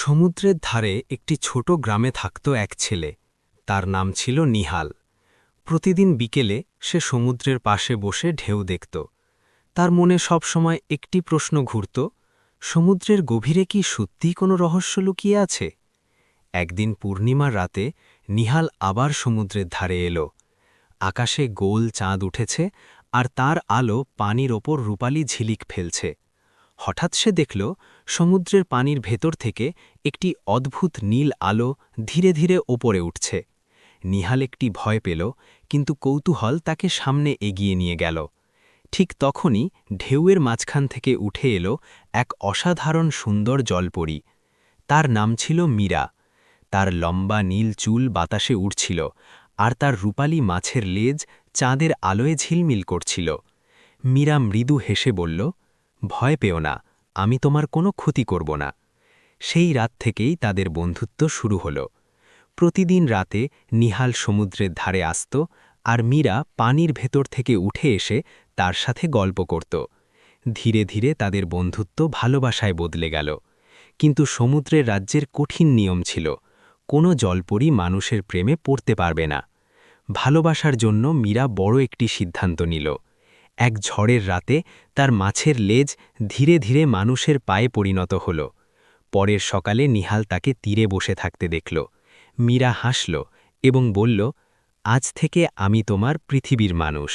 সমুদ্রের ধারে একটি ছোট গ্রামে থাকত এক ছেলে। তার নাম ছিল নিহাল। প্রতিদিন বিকেলে সে সমুদ্রের পাশে বসে ঢেউ দেখত। তার মনে সবসময় একটি প্রশ্ন ঘুরত, সমুদ্রের গভীরে কি সত্যিই কোনো রহস্য লুকিয়ে আছে? একদিন পূর্ণিমার রাতে নিহাল আবার সমুদ্রের ধারে এলো। আকাশে গোল চাঁদ উঠেছে, আর তার আলো পানির ওপর রূপালি ঝিলিক ফেলছে। হঠাৎ সে দেখল সমুদ্রের পানির ভেতর থেকে একটি অদ্ভুত নীল আলো ধীরে ধীরে ওপরে উঠছে। নিহাল একটি ভয় পেল, কিন্তু কৌতূহল তাকে সামনে এগিয়ে নিয়ে গেল। ঠিক তখনই ঢেউয়ের মাঝখান থেকে উঠে এলো এক অসাধারণ সুন্দর জলপরী। তার নাম ছিল মীরা। তার লম্বা নীল চুল বাতাসে উড়ছিল, আর তার রূপালী মাছের লেজ চাঁদের আলোয় ঝিলমিল করছিল। মীরা মৃদু হেসে বলল, ভয় পেও না, আমি তোমার কোনো ক্ষতি করব না। সেই রাত থেকেই তাদের বন্ধুত্ব শুরু হল। প্রতিদিন রাতে নিহাল সমুদ্রের ধারে আসত, আর মীরা পানির ভেতর থেকে উঠে এসে তার সাথে গল্প করত। ধীরে ধীরে তাদের বন্ধুত্ব ভালোবাসায় বদলে গেল। কিন্তু সমুদ্রের রাজ্যের কঠিন নিয়ম ছিল, কোনো জলপরী মানুষের প্রেমে পড়তে পারবে না। ভালোবাসার জন্য মীরা বড় একটি সিদ্ধান্ত নিল। এক ঝড়ের রাতে তার মাছের লেজ ধীরে ধীরে মানুষের পায়ে পরিণত হল। পরের সকালে নিহাল তাকে তীরে বসে থাকতে দেখল। মীরা হাসল এবং বলল, আজ থেকে আমি তোমার পৃথিবীর মানুষ।